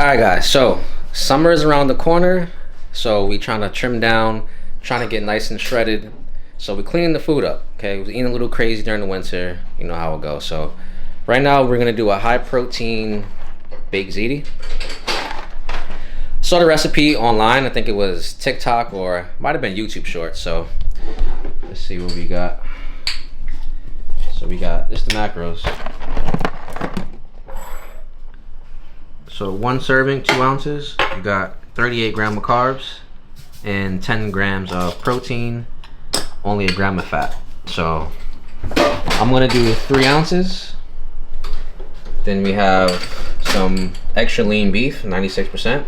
Alright guys, so summer is around the corner, so we trying to trim down, trying to get nice and shredded. So we're cleaning the food up, okay? We was eating a little crazy during the winter, you know how it goes. So right now we're gonna do a high protein baked ziti. Saw the recipe online, I think it was TikTok or might have been YouTube Shorts. So let's see what we got. So we got this, the macros. So one serving, 2 ounces. You got 38 grams of carbs and 10 grams of protein, only a gram of fat. So I'm gonna do 3 ounces. Then we have some extra lean beef, 96%.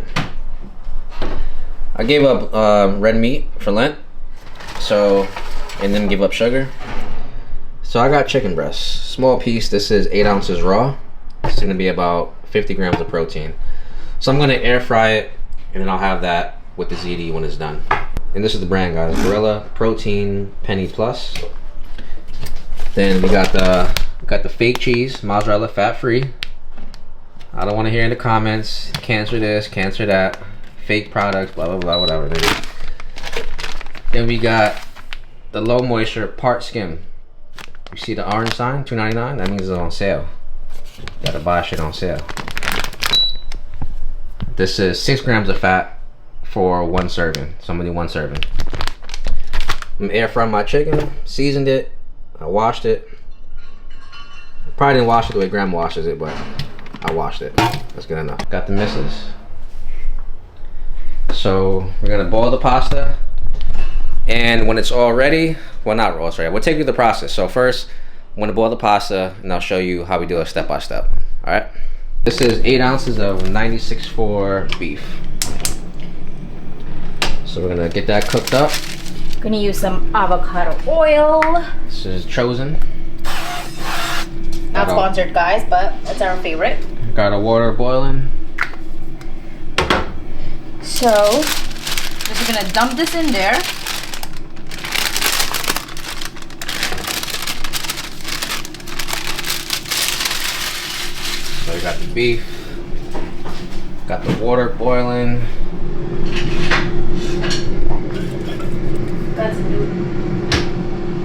I gave up red meat for Lent, so, and then give up sugar. So I got chicken breast, small piece. This is 8 ounces raw. It's gonna be about 50 grams of protein. So I'm gonna air fry it, and then I'll have that with the ziti when it's done. And this is the brand, guys, Gorilla Protein Penny Plus. Then we got the fake cheese, mozzarella, fat-free. I don't want to hear in the comments, cancer this, cancer that, fake products, blah blah blah, whatever it is. Then we got the low moisture part skim. You see the orange sign, $2.99? That means it's on sale. You gotta buy shit on sale. This is 6 grams of fat for 1 serving. So I'm gonna do 1 serving. I'm air frying my chicken, seasoned it, I washed it. Probably didn't wash it the way Grandma washes it, but I washed it. That's good enough. Got the misses. So we're gonna boil the pasta, and when it's all ready, well, not raw, sorry, we'll take you through the process. So first, I'm gonna boil the pasta, and I'll show you how we do it step by step. All right. This is 8 ounces of 96.4 beef. So we're gonna get that cooked up. Gonna use some avocado oil. This is Chosen. Not sponsored, guys, but it's our favorite. Got the water boiling. So, just gonna dump this in there. So we got the beef, got the water boiling. That's new.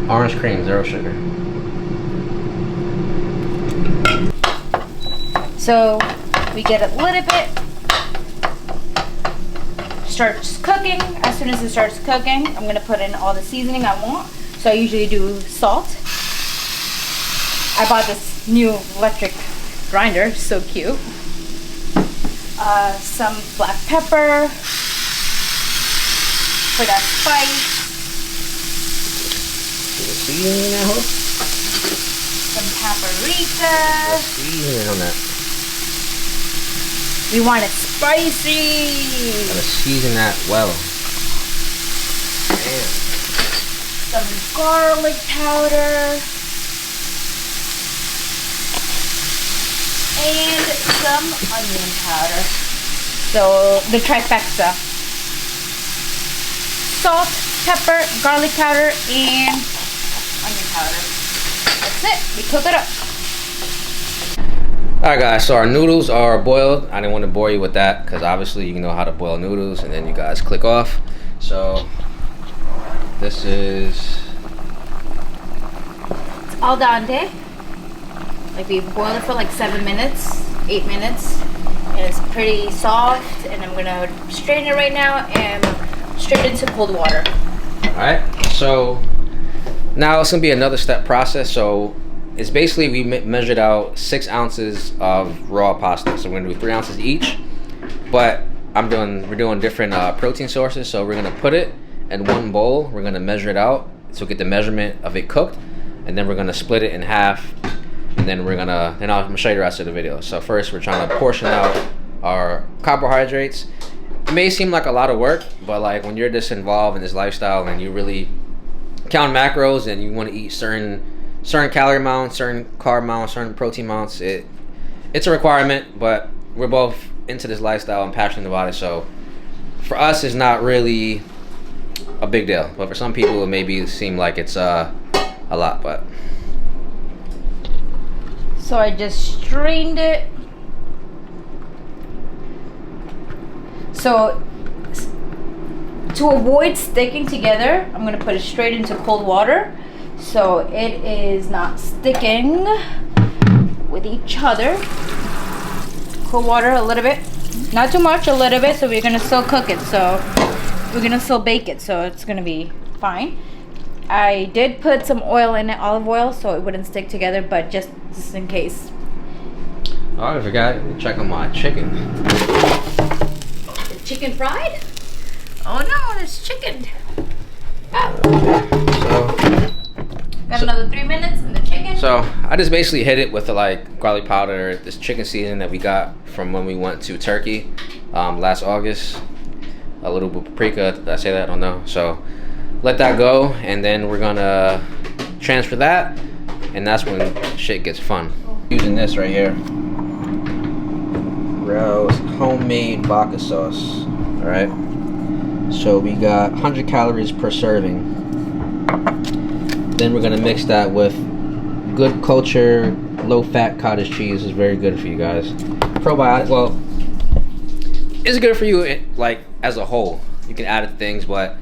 Orange cream, 0 sugar. So we get a little bit, starts cooking. As soon as it starts cooking, I'm gonna put in all the seasoning I want. So I usually do salt. I bought this new electric grinder, so cute. Some black pepper for that spice. Seasoning that hoe? Some paprika. Seasoning on that. We want it spicy. Gotta season that well. Damn. Some garlic powder. And some onion powder. So the trifecta. Salt, pepper, garlic powder, and onion powder. That's it. We cook it up. Alright guys, so our noodles are boiled. I didn't want to bore you with that because obviously you know how to boil noodles and then you guys click off. So this is It's al dente. Like we boil it for like 7 minutes, 8 minutes. And it's pretty soft. And I'm gonna strain it right now and straight into cold water. alright. So now it's gonna be another step process. So it's basically we measured out 6 ounces of raw pasta. So we're gonna do 3 ounces each. But we're doing different protein sources. So we're gonna put it in one bowl. We're gonna measure it out so get the measurement of it cooked, and then we're gonna split it in half. And then I'm gonna show you the rest of the video. So first we're trying to portion out our carbohydrates. It may seem like a lot of work, but like when you're this involved in this lifestyle and you really count macros and you want to eat certain calorie amounts, certain carb amounts, certain protein amounts, it's a requirement. But we're both into this lifestyle and passionate about it, so for us it's not really a big deal. But for some people it maybe seem like it's a lot. But So I just strained it. So to avoid sticking together, I'm gonna put it straight into cold water, so it is not sticking with each other. Cold water a little bit, not too much, a little bit, so we're gonna still cook it. So we're gonna still bake it, so it's gonna be fine. I did put some oil in it, olive oil, so it wouldn't stick together, but just in case. Oh, I forgot. Check on my chicken. The chicken fried? Oh no, it's chicken. Ah. Got another 3 minutes in the chicken. So I just basically hit it with the like garlic powder, this chicken seasoning that we got from when we went to Turkey last August. A little bit of paprika. Did I say that? I don't know. So let that go, and then we're gonna transfer that, and that's when shit gets fun. Using this right here. Rose homemade vodka sauce. All right. So we got 100 calories per serving. Then we're gonna mix that with good culture, low-fat cottage cheese. Is very good for you guys. Probiotic. Well, it's good for you like as a whole. You can add things, but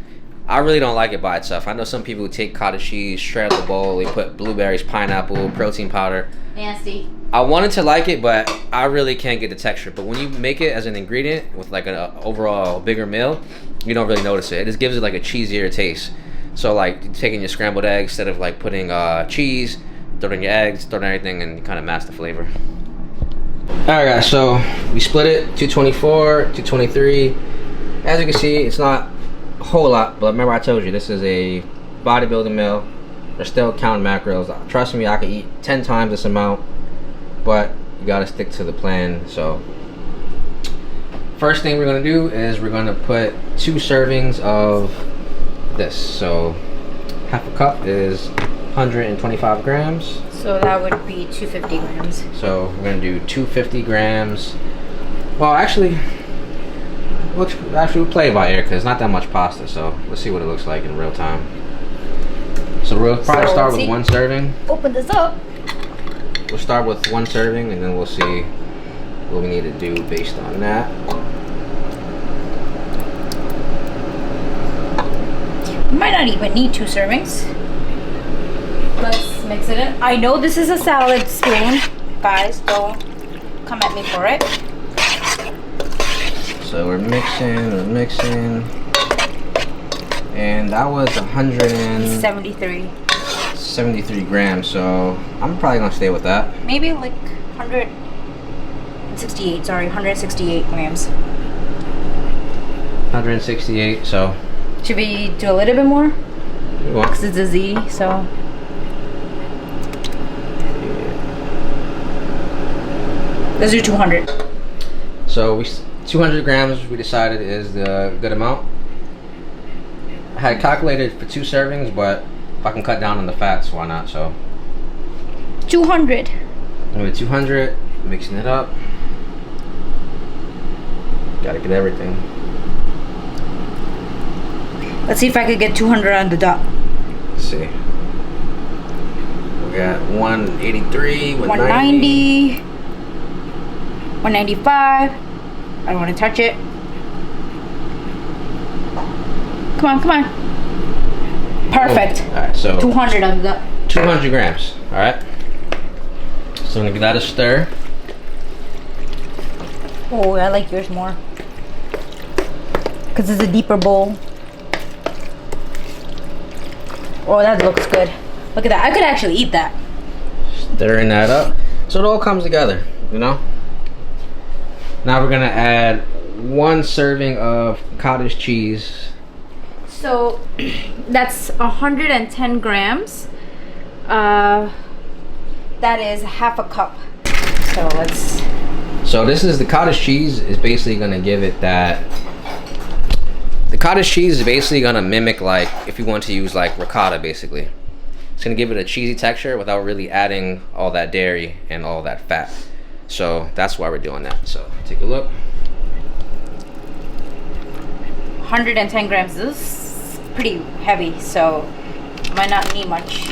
I really don't like it by itself. I know some people who take cottage cheese, shred the bowl, they put blueberries, pineapple, protein powder. Nasty. I wanted to like it, but I really can't get the texture. But when you make it as an ingredient with like an overall bigger meal, you don't really notice it. It just gives it like a cheesier taste. So like taking your scrambled eggs, instead of like putting cheese, throwing your eggs, throwing everything, and kind of mask the flavor. Alright guys, so we split it, 224, 223. As you can see, it's not a whole lot, but remember I told you this is a bodybuilding meal. They're still counting macros. Trust me, I could eat 10 times this amount, but you gotta stick to the plan. So first thing we're gonna do is we're gonna put 2 servings of this. So half a cup is 125 grams. So that would be 250 grams. So we're gonna do 250 grams. Well, actually, we'll play it by ear because it's not that much pasta. So let's see what it looks like in real time. So we'll probably start with 1 serving. Open this up. We'll start with 1 serving, and then we'll see what we need to do based on that. You might not even need 2 servings. Let's mix it in. I know this is a salad spoon. Guys, don't come at me for it. So we're mixing. And that was 173 grams. So I'm probably gonna stay with that. Maybe like 168, sorry, 168 grams. 168, so. Should we do a little bit more? Because it's a Z, so. Let's do 200. So 200 grams we decided is the good amount. I had calculated for 2 servings, but if I can cut down on the fats, why not? So 200. With 200, mixing it up. Gotta get everything. Let's see if I could get 200 on the dot. Let's see. We got 183, 190, 195. I don't want to touch it. Come on, come on. Perfect. Oh, all right, so 200 on the dot. 200 grams. All right. So I'm gonna give that a stir. Oh, I like yours more. Because it's a deeper bowl. Oh, that looks good. Look at that. I could actually eat that. Stirring that up. So it all comes together, you know? Now we're gonna add 1 serving of cottage cheese. So that's 110 grams. That is half a cup. So let's. So this is the cottage cheese is basically gonna give it that. The cottage cheese is basically gonna mimic like if you want to use like ricotta basically. It's gonna give it a cheesy texture without really adding all that dairy and all that fat. So that's why we're doing that. So take a look. 110 grams. This is pretty heavy, so might not need much.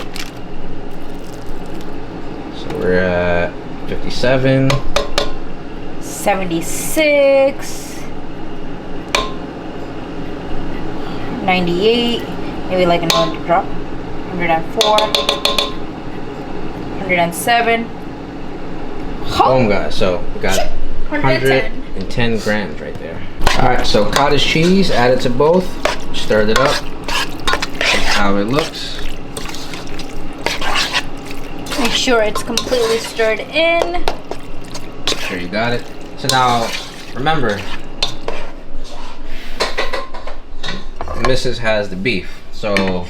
So we're at 57. 76. 98, maybe like another drop. 104, 107. Boom, guys. So we got 110 grams right there. All right, so cottage cheese added to both. Stirred it up. That's how it looks. Make sure it's completely stirred in. Make sure you got it. So now, remember, Mrs. has the beef. So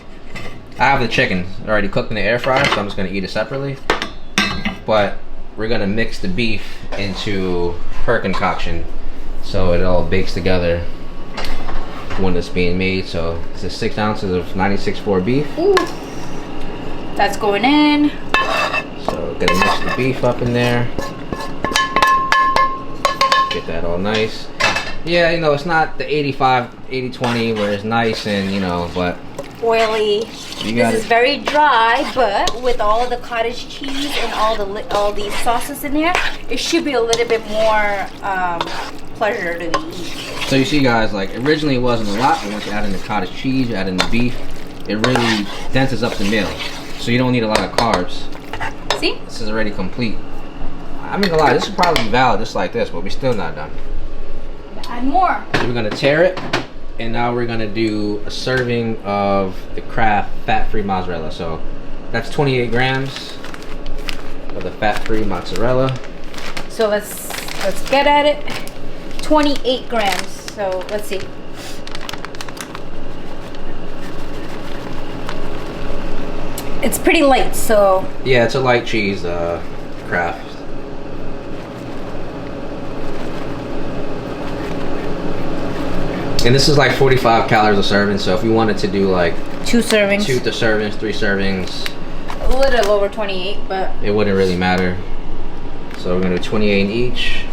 I have the chicken already cooked in the air fryer, so I'm just gonna eat it separately. But we're gonna mix the beef into her concoction so it all bakes together when it's being made. So this is 6 ounces of 96.4 beef. Ooh. That's going in. So gonna mix the beef up in there. Get that all nice. Yeah, you know, it's not the 80-20 where it's nice and, you know, but oily. This is very dry, but with all the cottage cheese and all these sauces in there, it should be a little bit more pleasure to eat. So you see, guys, like originally it wasn't a lot, but once you add in the cottage cheese, you add in the beef, it really denses up the meal. So you don't need a lot of carbs. See? This is already complete. I'm not gonna lie, this is probably valid just like this, but we're still not done. Add more. So we're gonna tear it, and now we're gonna do a serving of the Kraft fat-free mozzarella. So that's 28 grams of the fat-free mozzarella. So let's get at it. 28 grams. So let's see. It's pretty light, so yeah, it's a light cheese, Kraft. And this is like 45 calories a serving, so if you wanted to do like 2 servings, 3 servings, a little over 28, but it wouldn't really matter. So we're gonna do 28 in each.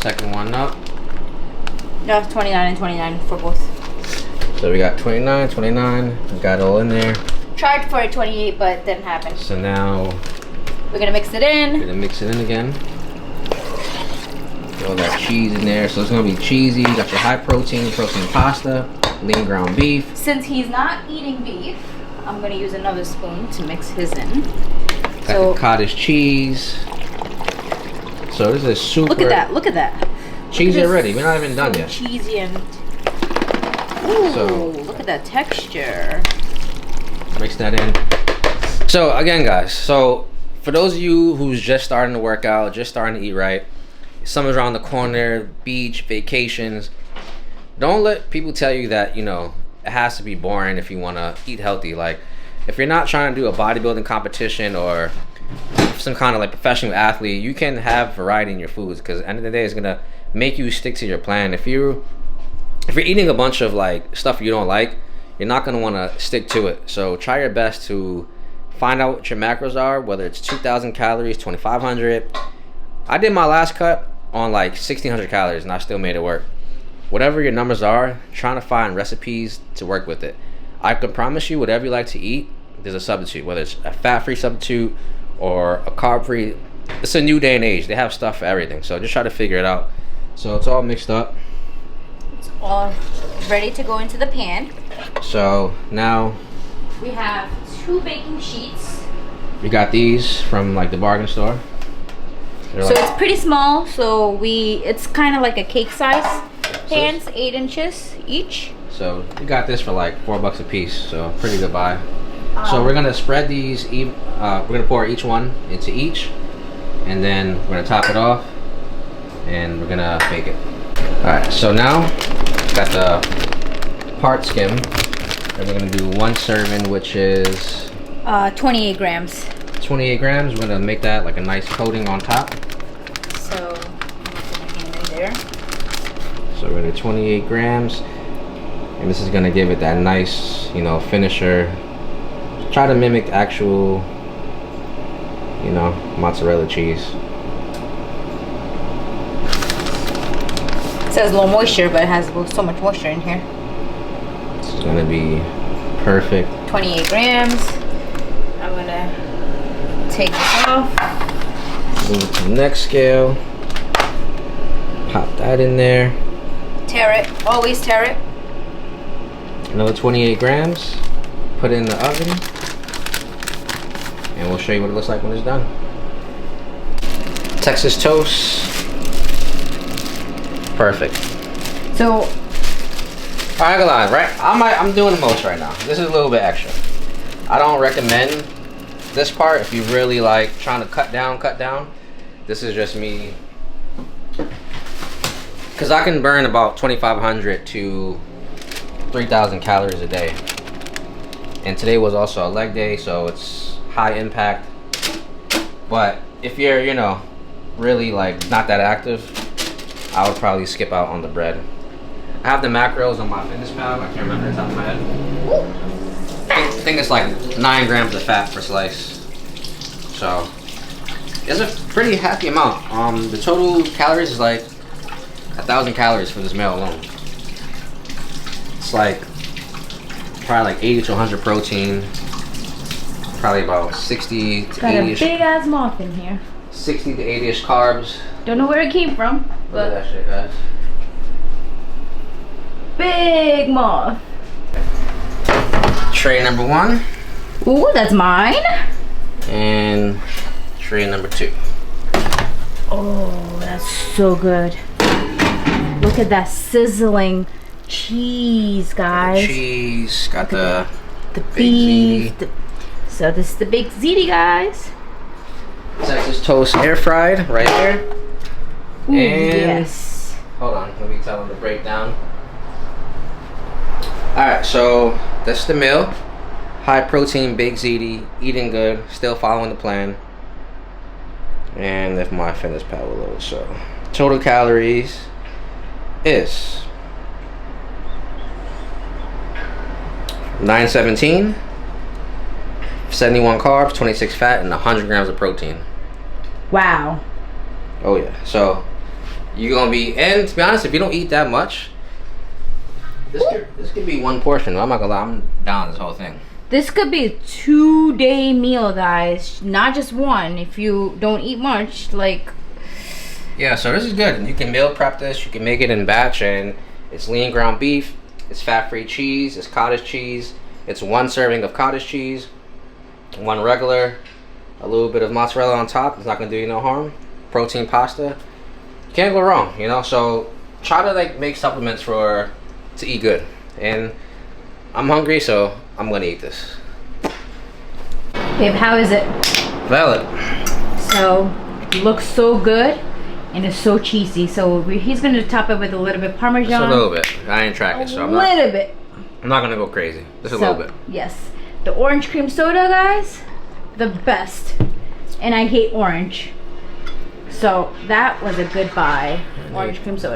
Second one up. no, 29 and 29 for both. So we got 29, we got it all in there. Tried for a 28, but didn't happen. So now we're gonna mix it in. we're gonna mix it in again. All that cheese in there, so it's gonna be cheesy. You got your high protein pasta, lean ground beef. Since he's not eating beef, I'm gonna use another spoon to mix his in. Got the cottage cheese. So this is super. Look at that! Look at that! Cheesy already. We're not even done yet. Cheesy and ooh, So look at that texture. Mix that in. So again, guys. So for those of you who's just starting to work out, just starting to eat right. Summer's around the corner, beach, vacations. Don't let people tell you that, you know, it has to be boring if you want to eat healthy. Like, if you're not trying to do a bodybuilding competition or some kind of like professional athlete, you can have variety in your foods, because at the end of the day, it's gonna make you stick to your plan. If you're eating a bunch of like stuff you don't like, you're not gonna want to stick to it. So try your best to find out what your macros are, whether it's 2,000 calories, 2,500. I did my last cut on like 1,600 calories and I still made it work. Whatever your numbers are, trying to find recipes to work with it. I can promise you, whatever you like to eat, there's a substitute, whether it's a fat-free substitute or a carb-free. It's a new day and age. They have stuff for everything. So just try to figure it out. So it's all mixed up. It's all ready to go into the pan. So now we have 2 baking sheets. we got these from like the bargain store. So it's pretty small, so it's kind of like a cake size pans, 8 inches each. So we got this for like $4 a piece, so pretty good buy. So we're gonna spread these, we're gonna pour each one into each, and then we're gonna top it off, and we're gonna bake it. Alright, so now got the part skim, and we're gonna do 1 serving, which is 28 grams. 28 grams. We're gonna make that like a nice coating on top. So I'm gonna put my hand in there. So we're gonna do 28 grams, and this is gonna give it that nice, you know, finisher. Try to mimic actual, you know, mozzarella cheese. It says low moisture, but it has so much moisture in here. This is gonna be perfect. 28 grams. I'm gonna take this off. Move to the next scale. Pop that in there. Tear it. Always tear it. Another 28 grams. Put it in the oven. And we'll show you what it looks like when it's done. Texas toast. Perfect. So, I ain't gonna lie, right? I'm doing the most right now. This is a little bit extra. I don't recommend this part if you really like trying to cut down. This is just me, because I can burn about 2,500 to 3,000 calories a day. And today was also a leg day, so it's high impact. But if you're, you know, really like not that active, I would probably skip out on the bread. I have the macros on my fitness pal. I can't remember the top of my head. I think it's like 9 grams of fat per slice. So it's a pretty hefty amount. The total calories is like 1,000 calories for this meal alone. It's like probably like 80 to 100 protein. Probably about 60 to 80-ish. got a big ass moth in here. 60 to 80-ish carbs. Don't know where it came from, but Look at that shit, guys. big moth. Tray number 1. Ooh, that's mine. And tray number 2. Oh, that's so good. Look at that sizzling cheese, guys. Cheese, got the beef. Ziti. So this is the big Ziti, guys. Texas toast air fried right there. Ooh, And yes. hold on, let me tell them the breakdown. Alright, so that's the meal. High protein, big Ziti, eating good, still following the plan. And if my fitness pal will load, so total calories is 917, 71 carbs, 26 fat, and 100 grams of protein. Wow. Oh yeah, so you're gonna be, and to be honest, if you don't eat that much, this could be one portion. I'm not gonna lie, I'm down this whole thing. This could be a 2-day meal, guys. Not just one. If you don't eat much, like. Yeah, so this is good. You can meal prep this. You can make it in batch, and it's lean ground beef. It's fat-free cheese. It's cottage cheese. It's 1 serving of cottage cheese, 1 regular, a little bit of mozzarella on top. It's not gonna do you no harm. Protein pasta. You can't go wrong, you know. So try to like make supplements to eat good. And I'm hungry, so I'm gonna eat this. Babe, how is it? Valid. So, it looks so good. And it's so cheesy. So he's gonna top it with a little bit Parmesan. Just a little bit. I ain't tracking, so I'm not. A little bit. I'm not gonna go crazy. Just a little bit. Yes. The orange cream soda, guys, the best. And I hate orange. So that was a good buy. Orange cream soda.